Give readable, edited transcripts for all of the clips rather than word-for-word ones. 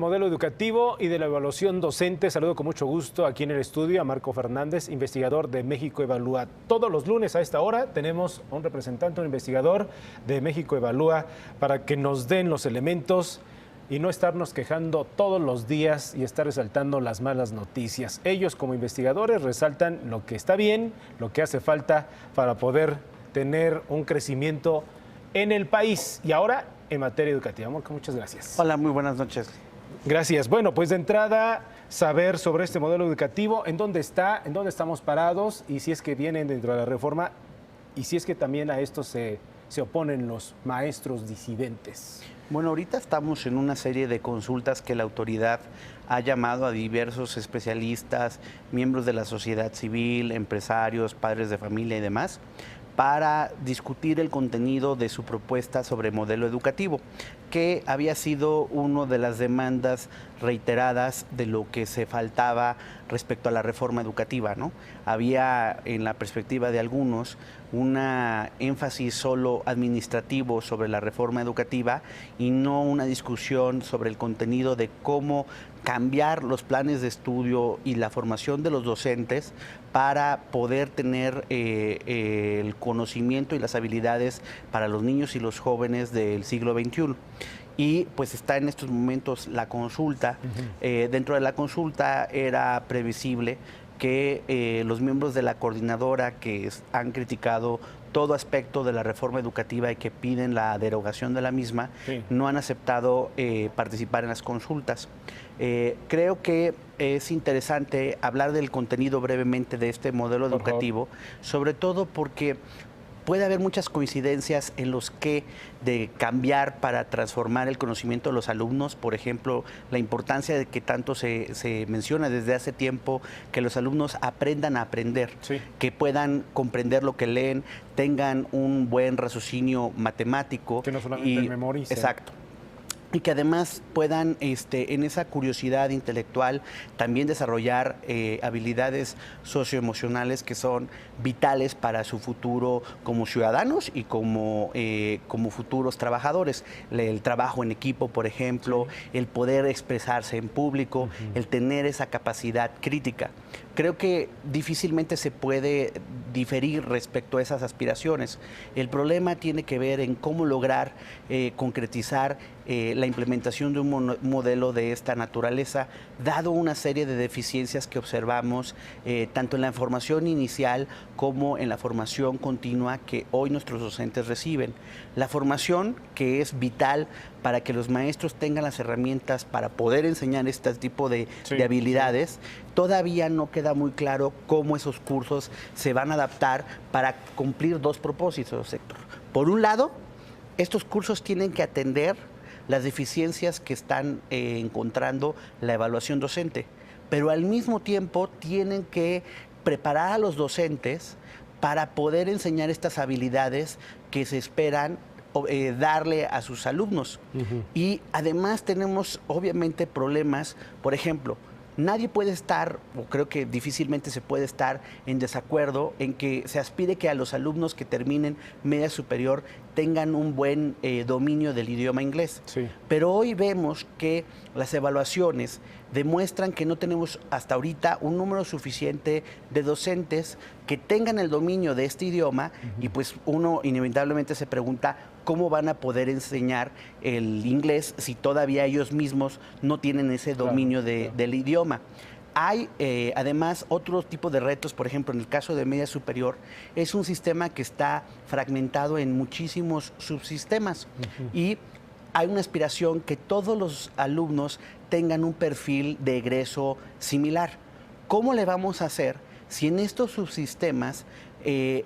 Modelo educativo y de la evaluación docente. Saludo con mucho gusto aquí en el estudio a Marco Fernández, investigador de México Evalúa. Todos los lunes a esta hora tenemos un representante, un investigador de México Evalúa para que nos den los elementos y no estarnos quejando todos los días y estar resaltando las malas noticias. Ellos como investigadores resaltan lo que está bien, lo que hace falta para poder tener un crecimiento en el país. Y ahora en materia educativa. Marco, muchas gracias. Hola, muy buenas noches. Gracias. Bueno, pues de entrada, saber sobre este modelo educativo, en dónde está, en dónde estamos parados y si es que vienen dentro de la reforma y si es que también a esto se oponen los maestros disidentes. Bueno, ahorita estamos en una serie de consultas que la autoridad ha llamado a diversos especialistas, miembros de la sociedad civil, empresarios, padres de familia y demás, para discutir el contenido de su propuesta sobre modelo educativo, que había sido una de las demandas reiteradas de lo que se faltaba respecto a la reforma educativa, ¿no? Había, en la perspectiva de algunos, una énfasis solo administrativo sobre la reforma educativa y no una discusión sobre el contenido de cómo cambiar los planes de estudio y la formación de los docentes para poder tener el conocimiento y las habilidades para los niños y los jóvenes del siglo XXI. Y pues está en estos momentos la consulta. Dentro de la consulta era previsible que los miembros de la coordinadora que han criticado todo aspecto de la reforma educativa y que piden la derogación de la misma, no han aceptado participar en las consultas. Creo que es interesante hablar del contenido brevemente de este modelo educativo, sobre todo porque puede haber muchas coincidencias en los que de cambiar para transformar el conocimiento de los alumnos. Por ejemplo, la importancia de que tanto se menciona desde hace tiempo que los alumnos aprendan a aprender, que puedan comprender lo que leen, tengan un buen raciocinio matemático. Que no solamente memoricen. Exacto. Y que además puedan, en esa curiosidad intelectual, también desarrollar habilidades socioemocionales que son vitales para su futuro como ciudadanos y como futuros trabajadores. El trabajo en equipo, por ejemplo, el poder expresarse en público, el tener esa capacidad crítica. Creo que difícilmente se puede diferir respecto a esas aspiraciones. El problema tiene que ver en cómo lograr concretizar la implementación de un modelo de esta naturaleza, dado una serie de deficiencias que observamos tanto en la formación inicial como en la formación continua que hoy nuestros docentes reciben. La formación, que es vital para que los maestros tengan las herramientas para poder enseñar este tipo de habilidades, todavía no queda muy claro cómo esos cursos se van a adaptar para cumplir dos propósitos, Héctor. Por un lado, estos cursos tienen que atender las deficiencias que están encontrando la evaluación docente, pero al mismo tiempo tienen que preparar a los docentes para poder enseñar estas habilidades que se esperan darle a sus alumnos. Y además tenemos obviamente problemas, por ejemplo, nadie puede estar, o creo que difícilmente se puede estar en desacuerdo en que se aspire que a los alumnos que terminen media superior tengan un buen dominio del idioma inglés. Pero hoy vemos que las evaluaciones demuestran que no tenemos hasta ahorita un número suficiente de docentes que tengan el dominio de este idioma y pues uno inevitablemente se pregunta cómo van a poder enseñar el inglés si todavía ellos mismos no tienen ese dominio del idioma. Hay además otro tipo de retos, por ejemplo, en el caso de media superior, es un sistema que está fragmentado en muchísimos subsistemas y hay una aspiración que todos los alumnos tengan un perfil de egreso similar. ¿Cómo le vamos a hacer si en estos subsistemas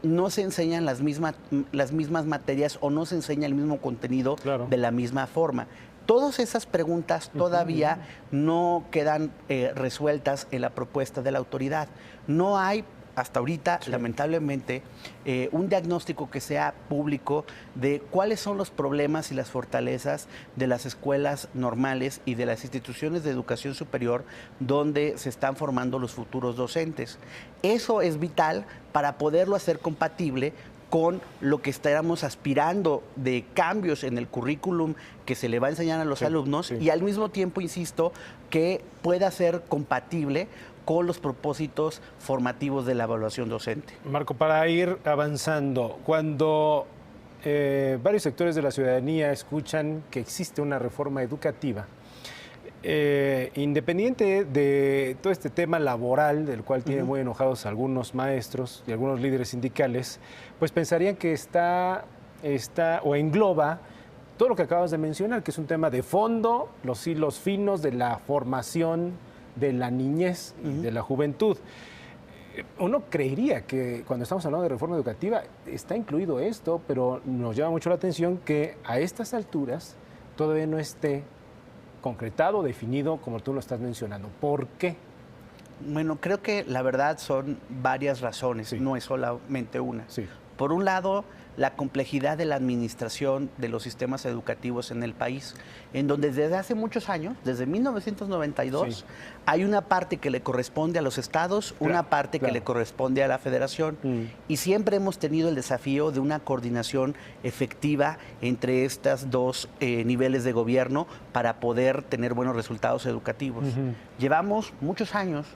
no se enseñan las mismas materias o no se enseña el mismo contenido de la misma forma? Todas esas preguntas todavía no quedan resueltas en la propuesta de la autoridad. No hay hasta ahorita, lamentablemente, un diagnóstico que sea público de cuáles son los problemas y las fortalezas de las escuelas normales y de las instituciones de educación superior donde se están formando los futuros docentes. Eso es vital para poderlo hacer compatible con lo que estábamos aspirando de cambios en el currículum que se le va a enseñar a los alumnos y al mismo tiempo, insisto, que pueda ser compatible con los propósitos formativos de la evaluación docente. Marco, para ir avanzando, cuando varios sectores de la ciudadanía escuchan que existe una reforma educativa, independiente de todo este tema laboral, del cual tienen muy enojados algunos maestros y algunos líderes sindicales, pues pensarían que está o engloba todo lo que acabas de mencionar, que es un tema de fondo, los hilos finos de la formación de la niñez y de la juventud. Uno creería que cuando estamos hablando de reforma educativa está incluido esto, pero nos llama mucho la atención que a estas alturas todavía no esté concretado, definido, como tú lo estás mencionando. ¿Por qué? Bueno, creo que la verdad son varias razones, no es solamente una. Sí. Por un lado, la complejidad de la administración de los sistemas educativos en el país, en donde desde hace muchos años, desde 1992, hay una parte que le corresponde a los estados, una parte que le corresponde a la federación, y siempre hemos tenido el desafío de una coordinación efectiva entre estos dos niveles de gobierno para poder tener buenos resultados educativos. Llevamos muchos años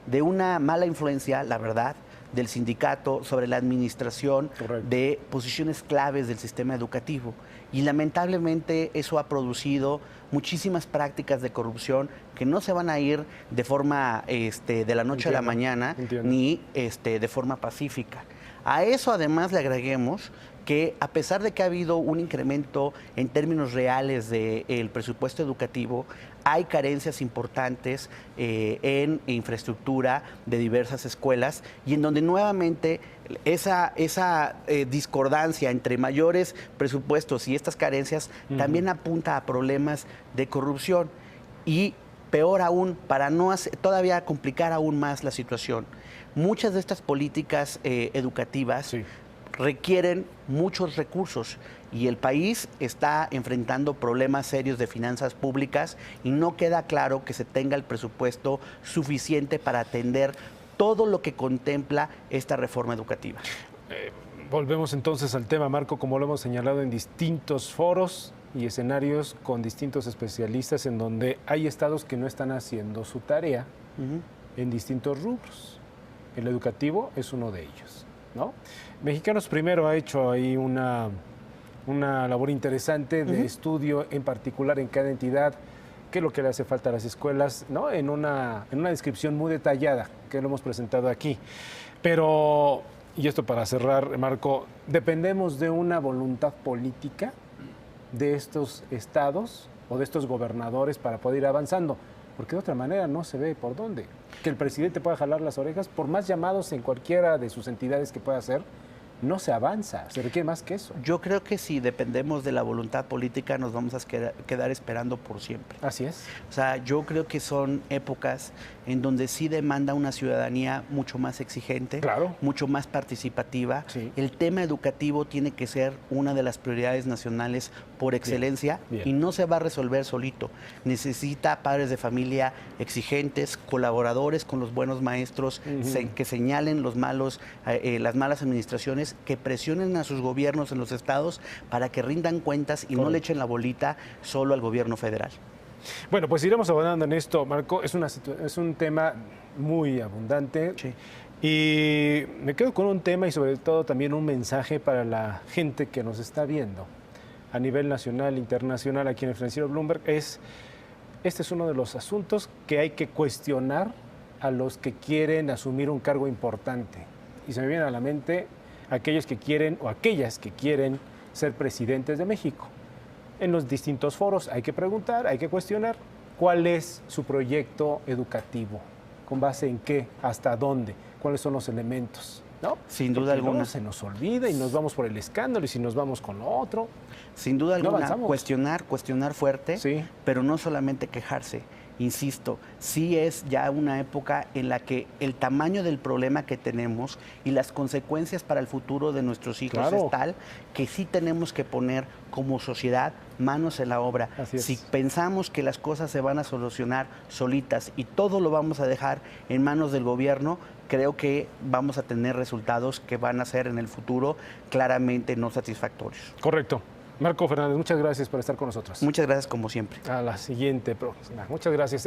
de una mala influencia, la verdad, del sindicato sobre la administración de posiciones claves del sistema educativo. Y lamentablemente eso ha producido muchísimas prácticas de corrupción que no se van a ir de forma de la noche a la mañana, ni de forma pacífica. A eso además le agreguemos que a pesar de que ha habido un incremento en términos reales del presupuesto educativo, hay carencias importantes en infraestructura de diversas escuelas y en donde nuevamente esa discordancia entre mayores presupuestos y estas carencias también apunta a problemas de corrupción. Y peor aún, para no todavía complicar aún más la situación, muchas de estas políticas educativas requieren muchos recursos y el país está enfrentando problemas serios de finanzas públicas y no queda claro que se tenga el presupuesto suficiente para atender todo lo que contempla esta reforma educativa. Volvemos entonces al tema, Marco, como lo hemos señalado en distintos foros y escenarios con distintos especialistas en donde hay estados que no están haciendo su tarea en distintos rubros. El educativo es uno de ellos, ¿no? Mexicanos Primero ha hecho ahí una labor interesante de estudio, en particular en cada entidad, qué es lo que le hace falta a las escuelas, ¿no? En una descripción muy detallada que lo hemos presentado aquí. Pero, y esto para cerrar, Marco, ¿dependemos de una voluntad política de estos estados o de estos gobernadores para poder ir avanzando? Porque de otra manera no se ve por dónde. Que el presidente pueda jalar las orejas, por más llamados en cualquiera de sus entidades que pueda hacer, no se avanza, se requiere más que eso. Yo creo que si dependemos de la voluntad política nos vamos a quedar esperando por siempre. Así es. O sea, yo creo que son épocas en donde sí demanda una ciudadanía mucho más exigente, mucho más participativa. El tema educativo tiene que ser una de las prioridades nacionales por excelencia y no se va a resolver solito. Necesita padres de familia exigentes, colaboradores con los buenos maestros, que señalen las malas administraciones, que presionen a sus gobiernos en los estados para que rindan cuentas y no le echen la bolita solo al gobierno federal. Bueno, pues iremos abordando en esto, Marco. Es un tema muy abundante y me quedo con un tema y sobre todo también un mensaje para la gente que nos está viendo a nivel nacional, internacional, aquí en el financiero Bloomberg. Este es uno de los asuntos que hay que cuestionar a los que quieren asumir un cargo importante. Y se me viene a la mente aquellos que quieren o aquellas que quieren ser presidentes de México. En los distintos foros hay que preguntar, hay que cuestionar cuál es su proyecto educativo, con base en qué, hasta dónde, cuáles son los elementos, ¿no? Sin duda alguna. No se nos olvida y nos vamos por el escándalo y si nos vamos con lo otro. Sin duda alguna, cuestionar fuerte, pero no solamente quejarse. insisto, sí es ya una época en la que el tamaño del problema que tenemos y las consecuencias para el futuro de nuestros hijos Claro. es tal que sí tenemos que poner como sociedad manos en la obra. Así es. Si pensamos que las cosas se van a solucionar solitas y todo lo vamos a dejar en manos del gobierno, creo que vamos a tener resultados que van a ser en el futuro claramente no satisfactorios. Correcto. Marco Fernández, muchas gracias por estar con nosotros. Muchas gracias como siempre. A la siguiente próxima. Muchas gracias.